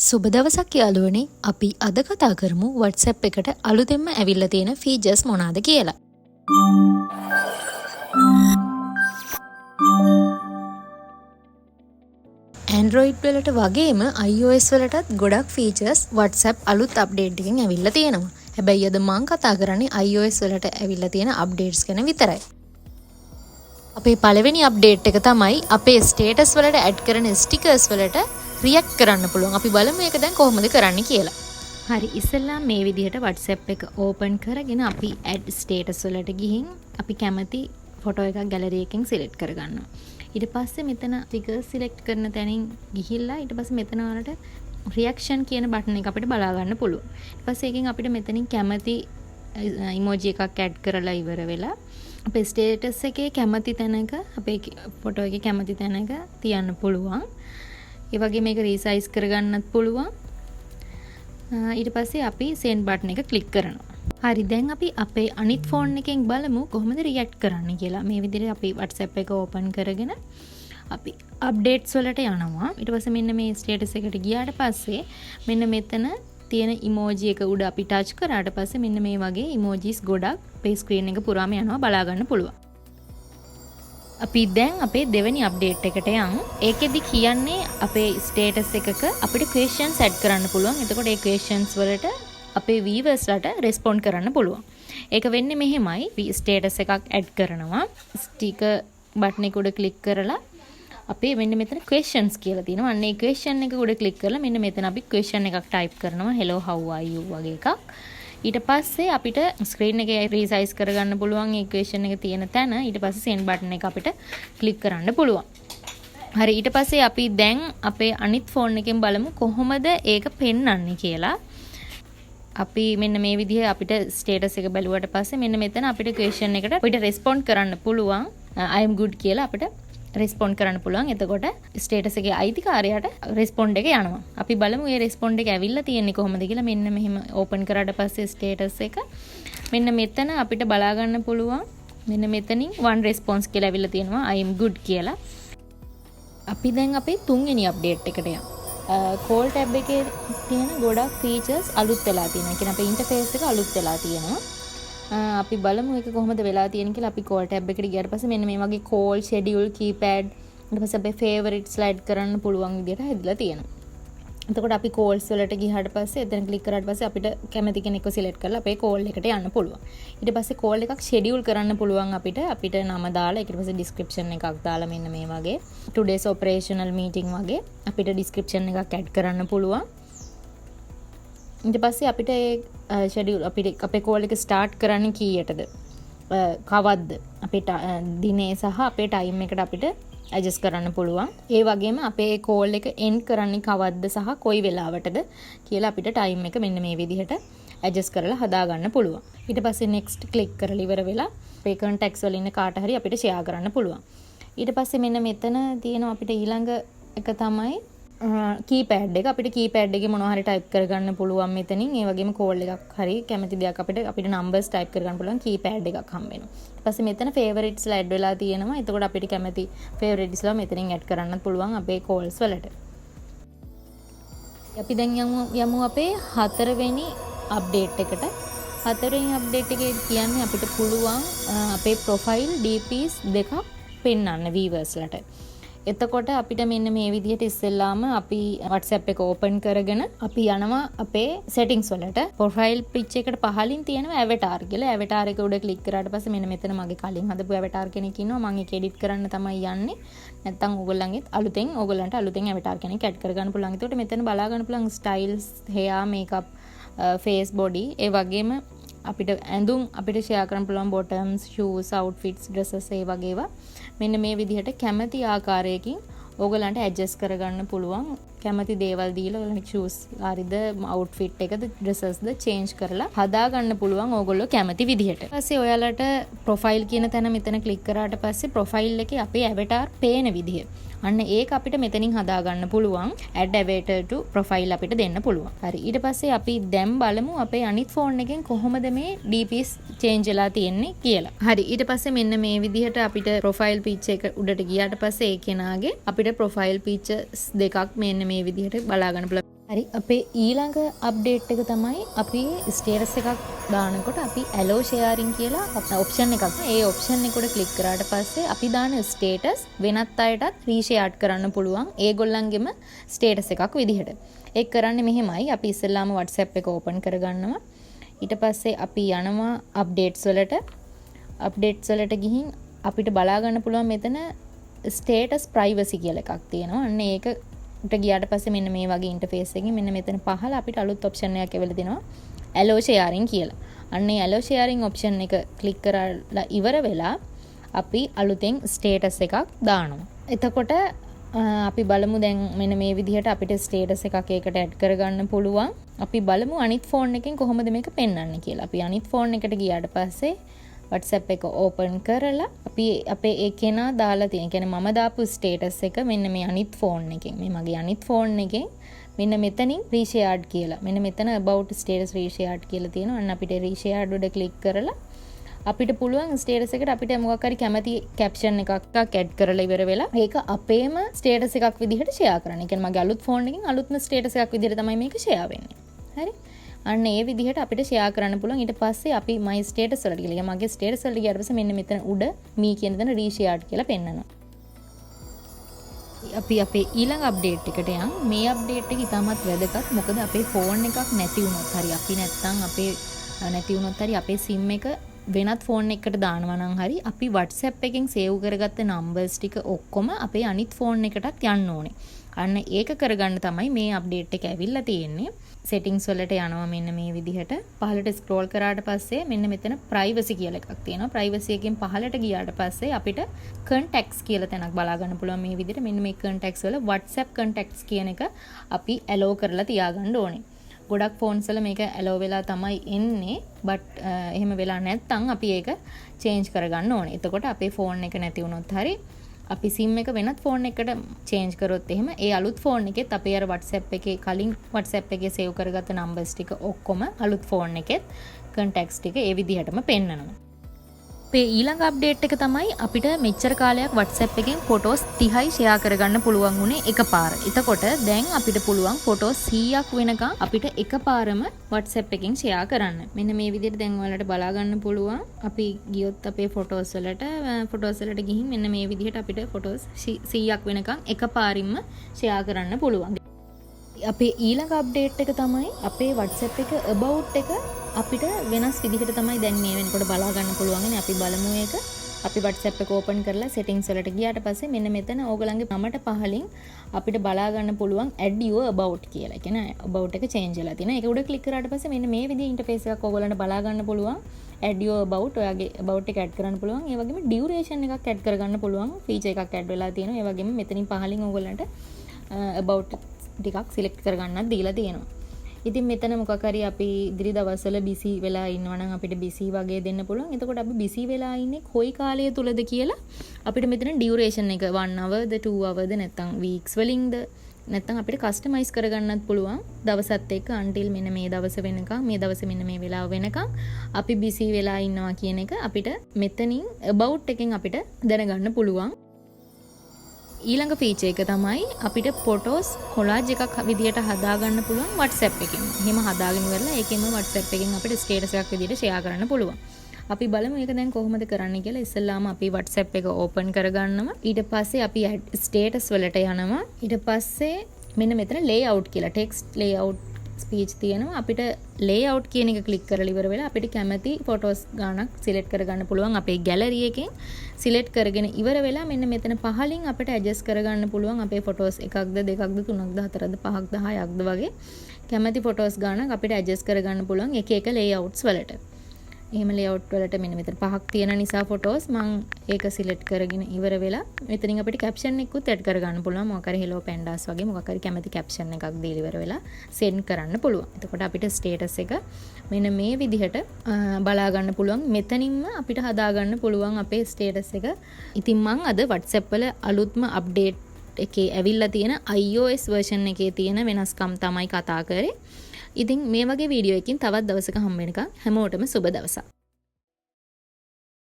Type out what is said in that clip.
සුබ දවසක් යාළුවනේ. අපි අද කතා කරමු WhatsApp එකට අලුතෙන්ම ඇවිල්ලා තියෙන ෆීචර්ස් මොනවාද කියලා. Android වලට වගේම iOS වලටත් ගොඩක් ෆීචර්ස් WhatsApp අලුත් අප්ඩේට් එකකින් ඇවිල්ලා තියෙනවා. හැබැයි අද මම කතා කරන්නේ iOS වලට ඇවිල්ලා තියෙන අප්ඩේට්ස් ගැන විතරයි. අපේ පළවෙනි අප්ඩේට් එක තමයි අපේ ස්ටේටස් වලට ඇඩ් කරන ස්ටිකර්ස් වලට රියැක්ට් කරන්න පුළුවන්. අපි බලමු මේක දැන් කොහොමද කරන්නේ කියලා. හරි, ඉස්සෙල්ලා මේ විදිහට WhatsApp එක ඕපන් කරගෙන අපි ඇඩ් ස්ටේටස් වලට ගිහින් අපි කැමති ෆොටෝ එකක් ගැලරි එකෙන් සිලෙක්ට් කරගන්නවා. ඊට පස්සේ මෙතන ස්ටිකර් සිලෙක්ට් කරන තැනින් ගිහිල්ලා ඊට පස්සේ මෙතන වලට රියැක්ෂන් කියන බටන් එක අපිට බලා ගන්න පුළුවන්. ඊට පස්සේ එකෙන් අපිට මෙතනින් කැමති ඉමෝජි එකක් ඇඩ් කරලා ඉවර වෙලා අපේ ස්ටේටස් එකේ කැමති තැනක අපේ ෆොටෝ එකේ කැමති තැනක තියන්න පුළුවන්. ඒ වගේ මේක රීසයිස් කරගන්නත් පුළුවන්. ඊට පස්සේ අපි send button එක ක්ලික් කරනවා. හරි, දැන් අපි අපේ අනිත් ෆෝන් එකෙන් බලමු කොහොමද රියැක්ට් කරන්න කියලා. මේ විදිහට අපි WhatsApp එක ඕපන් කරගෙන අපි අප්ඩේට්ස් වලට යනවා. ඊට පස්සේ මෙන්න මේ ස්ටේටස් එකට ගියාට පස්සේ මෙන්න මෙතන තියෙන ඉමෝජි එක උඩ අපි ටච් කරාට පස්සේ මෙන්න මේ වගේ ඉමෝජිස් ගොඩක් අපේ ස්ක්‍රීන් එක පුරාම යනවා බලා ගන්න පුළුවන්. අපි දැන් අපේ දෙවෙනි අප්ඩේට් එකට යමු. ඒකෙදි කියන්නේ අපේ ස්ටේටස් එකක අපිට ක්වෙස්චන්ස් ඇඩ් කරන්න පුළුවන්. එතකොට ඒ ක්වෙස්චන්ස් වලට අපේ වීවර්ස්ලට රෙස්පොන්ඩ් කරන්න පුළුවන්. ඒක වෙන්නේ මෙහෙමයි. ස්ටේටස් එකක් ඇඩ් කරනවා. ස්ටිකර් බටන් එක උඩ ක්ලික් කරලා අපි මෙන්න මෙතන questions කියලා තියෙනවා. අන්න ඒ question එක උඩ ක්ලික් කරලා මෙන්න මෙතන අපි question එකක් type කරනවා. hello how are you වගේ එකක්. ඊට පස්සේ අපිට ස්ක්‍රීන් එක රීසයිස් කරගන්න පුළුවන් ඒ question එක තියෙන තැන. ඊට පස්සේ send button එක අපිට ක්ලික් කරන්න පුළුවන්. හරි, ඊට පස්සේ අපි දැන් අපේ අනිත් ෆෝන් එකෙන් බලමු කොහොමද ඒක පෙන්වන්නේ කියලා. අපි මෙන්න මේ විදිහ අපිට ස්ටේටස් එක බලුවට පස්සේ මෙන්න මෙතන අපිට question එකට අපිට respond කරන්න පුළුවන්. I am good කියලා අපිට රෙස්පොන්ඩ් කරන්න පුළුවන්. එතකොට ස්ටේටස් එකේ අයිතිකාරයාට රෙස්පොන්ඩ් එක යනවා. අපි බලමු මේ රෙස්පොන්ඩ් එක ඇවිල්ලා තියෙන්නේ කොහොමද කියලා. මෙන්න මෙහෙම ඕපන් කරාට පස්සේ ස්ටේටස් එක මෙන්න මෙතන අපිට බලා ගන්න පුළුවන්. මෙන්න මෙතනින් one response කියලා ඇවිල්ලා තියෙනවා I am good කියලා. අපි දැන් අපේ තුන්වෙනි අප්ඩේට් එකට යමු. call tab එකේ තියෙන ගොඩක් features අලුත් වෙලා තියෙනවා. කියන්නේ අපේ ඉන්ටර්ෆේස් එක අලුත් වෙලා තියෙනවා. අපි බලමු ඒක කොහොමද වෙලා තියෙන්නේ කියලා. අපි call tab එකට ගියාට පස්සේ මෙන්න මේ වගේ call schedule keypad ඊට පස්සේ අපේ favorite slide කරන්න පුළුවන් විදිහට හැදිලා තියෙනවා. එතකොට අපි calls වලට ගියාට පස්සේ එතන ක්ලික් කරාට පස්සේ අපිට කැමති කෙනෙක්ව select කරලා අපේ call එකට යන්න පුළුවන්. ඊට පස්සේ call එකක් schedule කරන්න පුළුවන් අපිට නම දාලා ඊට පස්සේ description එකක් දාලා මෙන්න මේ වගේ today's operational meeting වගේ අපිට description එකක් add කරන්න පුළුවන්. ඊට පස්සේ අපිට ඒ ෂෙඩියුල් අපේ කෝල් එක ස්ටාර්ට් කරන්න කීයටද කවද්ද අපේ දිනේ සහ අපේ ටයිම් එකට අපිට ඇඩ්ජස්ට් කරන්න පුළුවන්. ඒ වගේම අපේ කෝල් එක එන්ඩ් කරන්නේ කවද්ද සහ කොයි වෙලාවටද කියලා අපිට ටයිම් එක මෙන්න මේ විදිහට ඇඩ්ජස්ට් කරලා හදා ගන්න පුළුවන්. ඊට පස්සේ next ක්ලික් කරලා ඉවර වෙලා අපේ contacts වල ඉන්න කාට හරි අපිට share කරන්න පුළුවන්. ඊට පස්සේ මෙන්න මෙතන තියෙනවා අපිට ඊළඟ එක තමයි කීපෑඩ් එක. අපිට කීපෑඩ් එකේ මොනවා හරි ටයිප් කරගන්න පුළුවන් මෙතනින්. ඒ වගේම කෝල් එකක් හරි කැමති දෙයක් අපිට නම්බර්ස් ටයිප් කරගන්න පුළුවන් කීපෑඩ් එකක් හම්බ වෙනවා. ඊට පස්සේ මෙතන favorites ලා ඇඩ් වෙලා තියෙනවා. එතකොට අපිට කැමති favorites ලා මෙතනින් ඇඩ් කරන්නත් පුළුවන් අපේ calls වලට. අපි දැන් යමු අපේ හතරවෙනි අප්ඩේට් එකට. හතරවෙනි අප්ඩේට් එකේ කියන්නේ අපිට පුළුවන් අපේ profile DPs දෙකක් පෙන්වන්න viewers ලට. එතකොට අපිට මෙන්න මේ විදිහට ඉස්සෙල්ලාම අපි WhatsApp එක ඕපන් කරගෙන අපි යනවා අපේ settings වලට. profile picture එකට පහලින් තියෙනවා avatar කියලා. avatar එක උඩ ක්ලික් කරාට පස්සේ මෙන්න මෙතන මගේ කලින් හදපු avatar කෙනෙක් ඉන්නවා. මම ඒක edit කරන්න තමයි යන්නේ. නැත්තම් ඕගොල්ලන්ගෙත් ඕගොල්ලන්ට අලුතෙන් avatar කෙනෙක් add කරගන්න පුළුවන්. ඒකට මෙතන බලා ගන්න පුළුවන් styles, hair, makeup, face, body. ඒ වගේම අපිට ඇඳුම් අපිට share කරන්න පුළුවන් bottoms, shoes, outfits, dresses ඒ වගේ ඒවා. මෙන්න මේ විදිහට කැමති ආකාරයකින් ඕගලන්ට ඇඩ්ජස්ට් කරගන්න පුළුවන්. කැමති දේවල් දීලා ඔයගලන්ට shoes හරිද outfit එකද dresses ද change කරලා හදා ගන්න පුළුවන් ඕගොල්ලෝ කැමති විදිහට. ඊට පස්සේ ඔයාලට profile කියන තැන මෙතන ක්ලික් කරාට පස්සේ profile එකේ අපේ avatar පේන විදිහ. අන්න ඒක අපිට මෙතනින් හදා ගන්න පුළුවන්. add avatar to profile අපිට දෙන්න පුළුවන්. හරි, ඊට පස්සේ අපි දැන් බලමු අපේ අනිත් ෆෝන් එකෙන් කොහොමද මේ DPs change වෙලා තියෙන්නේ කියලා. හරි, ඊට පස්සේ මෙන්න මේ විදිහට අපිට profile picture එක උඩට ගියාට පස්සේ ඒ කෙනාගේ අපිට profile pictures දෙකක් මෙන්න මේ විදිහට බලා ගන්න පුළුවන්. හරි අපේ ඊළඟ අප්ඩේට් එක තමයි අපි ස්ටේටස් එකක් දානකොට අපි ඇලෝ ෂෙයාරින් කියලා ඔප්ෂන් එකක්. ඒ ඔප්ෂන් එක උඩ ක්ලික් කරාට පස්සේ අපි දාන ස්ටේටස් වෙනත් අයටත් රීෂෙයාර් කරන්න පුළුවන් ඒගොල්ලන්ගෙම ස්ටේටස් එකක් විදිහට. ඒක කරන්නේ මෙහෙමයි. අපි ඉස්සෙල්ලාම WhatsApp එක ඕපන් කරගන්නවා. ඊට පස්සේ අපි යනවා අප්ඩේට්ස් වලට. අප්ඩේට්ස් වලට ගිහින් අපිට බලා ගන්න පුළුවන් මෙතන ස්ටේටස් ප්‍රයිවසි කියලා එකක් තියෙනවා. අන්න ඒක උට ගියාට පස්සේ මෙන්න මේ වගේ ඉන්ටර්ෆේස් එකකින් මෙන්න මෙතන පහළ අපිට අලුත් ඔප්ෂන් එකක් එවලා දෙනවා ඇලෝ ෂෙයාරින් කියලා. අන්න ඒ ඇලෝ ෂෙයාරින් ඔප්ෂන් එක ක්ලික් කරලා ඉවර වෙලා අපි අලුතෙන් ස්ටේටස් එකක් දානවා. එතකොට අපි බලමු දැන් මෙන්න මේ විදිහට අපිට ස්ටේටස් එකක් ඒකට ඇඩ් කරගන්න පුළුවන්. අපි බලමු අනිත් ෆෝන් එකෙන් කොහොමද මේක පෙන්වන්නේ කියලා. අපි අනිත් ෆෝන් එකට ගියාට පස්සේ WhatsApp එක ඕපන් කරලා අපි අපේ ඒ කෙනා දාලා තියෙන කියන්නේ මම දාපු ස්ටේටස් එක මෙන්න මේ අනිත් ෆෝන් එකෙන් මේ මගේ අනිත් ෆෝන් එකෙන් මෙන්න මෙතනින් රීෂෙයාර්ඩ් කියලා මෙන්න මෙතන about status රීෂෙයාර්ඩ් කියලා තියෙනවා. අන්න අපිට රීෂෙයාර්ඩ් උඩ ක්ලික් කරලා අපිට පුළුවන් ස්ටේටස් එකට අපිට මොකක් හරි කැමති කැප්ෂන් එකක් ඇඩ් කරලා ඉවර වෙලා ඒක අපේම ස්ටේටස් එකක් විදිහට ෂෙයා කරන්න. ඒ කියන්නේ මගේ අලුත් ෆෝන් එකෙන් අලුත්ම ස්ටේටස් එකක් විදිහට තමයි මේක ෂෙයා වෙන්නේ. හරි? අන්න ඒ විදිහට අපිට ෂෙයා කරන්න පුළුවන්. ඊට පස්සේ අපි my status වලට ගිහලා මගේ status වලට ගියාට පස්සේ මෙන්න මෙතන උඩ me කියන දන රීෂෙයාර්ඩ් කියලා පෙන්නනවා. අපි අපේ ඊළඟ අප්ඩේට් එකට යන්. මේ අප්ඩේට් එක ඉතාමත් වැදගත්. මොකද අපේ ෆෝන් එකක් නැති වුණොත් හරි අපි නැත්තම් අපේ නැති වුණොත් හරි අපේ SIM එක වෙනත් ෆෝන් එකකට දානවා නම් හරි අපි WhatsApp එකෙන් සේව් කරගත්ත නම්බර්ස් ටික ඔක්කොම අපේ අනිත් ෆෝන් එකටත් යන්න ඕනේ. අන්න ඒක කරගන්න තමයි මේ අප්ඩේට් එක ඇවිල්ලා තියෙන්නේ. settings වලට යනවා මෙන්න මේ විදිහට. පහළට scroll කරාට පස්සේ මෙන්න මෙතන privacy කියලා එකක් තියෙනවා. privacy එකෙන් පහළට ගියාට පස්සේ අපිට contacts කියලා තැනක් බලා ගන්න පුළුවන් මේ විදිහට. මෙන්න මේ contacts වල WhatsApp contacts කියන එක අපි allow කරලා තියාගන්න ඕනේ. ගොඩක් ෆෝන්ස් වල මේක allow වෙලා තමයි එන්නේ. but එහෙම වෙලා නැත්නම් අපි ඒක change කරගන්න ඕනේ. එතකොට අපේ ෆෝන් එක නැති වුණොත් හරි අපි SIM එක වෙනත් ෆෝන් එකකට චේන්ජ් කරොත් එහෙම ඒ අලුත් ෆෝන් එකෙත් අපේ අර WhatsApp එකේ කලින් WhatsApp එකේ සේව් කරගත්ත නම්බර්ස් ටික ඔක්කොම අලුත් ෆෝන් එකෙත් contacts ටික ඒ විදිහටම පෙන්නනවා. අපේ ඊළඟ අප්ඩේට් එක තමයි අපිට මෙච්චර කාලයක් WhatsApp එකෙන් ෆොටෝස් 30යි ෂෙයා කරගන්න පුළුවන් උනේ එකපාර. එතකොට දැන් අපිට පුළුවන් ෆොටෝස් 100ක් වෙනකන් අපිට එකපාරම WhatsApp එකෙන් ෂෙයා කරන්න. මෙන්න මේ විදිහට දැන් ඔයාලට බලා ගන්න පුළුවන්. අපි ගියොත් අපේ ෆොටෝස් වලට ගිහින් මෙන්න මේ විදිහට අපිට ෆොටෝස් 100ක් වෙනකන් එකපාරින්ම ෂෙයා කරන්න පුළුවන්. අපේ ඊළඟ අප්ඩේට් එක තමයි අපේ WhatsApp එක about එක අපිට වෙනස් විදිහට තමයි දැන් මේ වෙනකොට බලා ගන්න පුළුවන්. අපි බලමු ඒක. අපි WhatsApp එක ඕපන් කරලා settings වලට ගියාට පස්සේ මෙන්න මෙතන ඕගලන්ගේ නමට පහලින් අපිට බලා ගන්න පුළුවන් add your about කියලා. ඒ කියන්නේ about එක change වෙලා තියෙනවා. ඒක උඩ click කරාට පස්සේ මෙන්න මේ විදිහේ interface එකක් ඕගලන්ට බලා ගන්න පුළුවන්. add your about ඔයාගේ about එක add කරන්න පුළුවන්. ඒ වගේම duration එකක් add කරගන්න පුළුවන්. feature එකක් add වෙලා තියෙනවා. ඒ වගේම මෙතනින් පහලින් ඕගලන්ට about ටිකක් සිලෙක්ට් කරගන්නත් දීලා තියෙනවා. ඉතින් මෙතන මොකක් හරි අපි ඉදිරි දවස්වල බිසි වෙලා ඉන්නවා නම් අපිට බිසි වගේ දෙන්න පුළුවන්. එතකොට අපි බිසි වෙලා ඉන්නේ කොයි කාලය තුලද කියලා අපිට මෙතන ඩියුරේෂන් එක 1 hour ද 2 hour ද නැත්නම් weeks වලින්ද නැත්නම් අපිට කස්ටමයිස් කරගන්නත් පුළුවන්. දවසත් එක්ක until මෙන්න මේ දවස වෙනකම් මේ දවසේ මෙන්න මේ වෙලාව වෙනකම් අපි බිසි වෙලා ඉන්නවා කියන එක අපිට මෙතනින් about එකෙන් අපිට දැනගන්න පුළුවන්. ඊළඟ ෆීචර් එක තමයි අපිට ෆොටෝස් කොලාජ් එකක් විදියට හදාගන්න පුළුවන් WhatsApp එකෙන්. එහෙම හදාගෙන ඉවරලා ඒකෙන්ම WhatsApp එකෙන් අපිට ස්ටේටස් එකක් විදියට ෂෙයා කරන්න පුළුවන්. අපි බලමු මේක දැන් කොහොමද කරන්නේ කියලා. ඉස්සෙල්ලාම අපි WhatsApp එක ඕපන් කරගන්නවා. ඊට පස්සේ අපි ස්ටේටස් වලට යනවා. ඊට පස්සේ මෙන්න මෙතන layout කියලා text layout ස්පීච් තියෙනවා. අපිට layout කියන එක ක්ලික් කරලා ඉවර වෙලා අපිට කැමති ෆොටෝස් ගානක් සිලෙක්ට් කරගන්න පුළුවන් අපේ ගැලරි එකෙන්. සිලෙක්ට් කරගෙන ඉවර වෙලා මෙන්න මෙතන පහලින් අපිට ඇඩ්ජස්ට් කරගන්න පුළුවන් අපේ ෆොටෝස් එකක්ද දෙකක්ද තුනක්ද හතරක්ද පහක්ද හයක්ද වගේ කැමති ෆොටෝස් ගානක් අපිට ඇඩ්ජස්ට් කරගන්න පුළුවන් එක එක layouts වලට. එහෙම layout වලට මෙන්න මෙතන පහක් තියෙන නිසා ෆොටෝස් මම ඒක සිලෙක්ට් කරගෙන ඉවර වෙලා මෙතනින් අපිට caption එකකුත් ඇඩ් කරගන්න පුළුවන්. මොකක් හරි hello pandas වගේ මොකක් හරි කැමති caption එකක් දීලා ඉවර වෙලා send කරන්න පුළුවන්. එතකොට අපිට status එක මෙන්න මේ විදිහට බලා ගන්න පුළුවන්. මෙතනින්ම අපිට හදා ගන්න පුළුවන් අපේ status එක. ඉතින් මම අද WhatsApp වල අලුත්ම update එකේ ඇවිල්ලා තියෙන iOS version එකේ තියෙන වෙනස්කම් තමයි කතා කරේ. ඉතින් මේ වගේ වීඩියෝ එකකින් තවත් දවසක හම්බ වෙනකම් හැමෝටම සුබ දවසක්.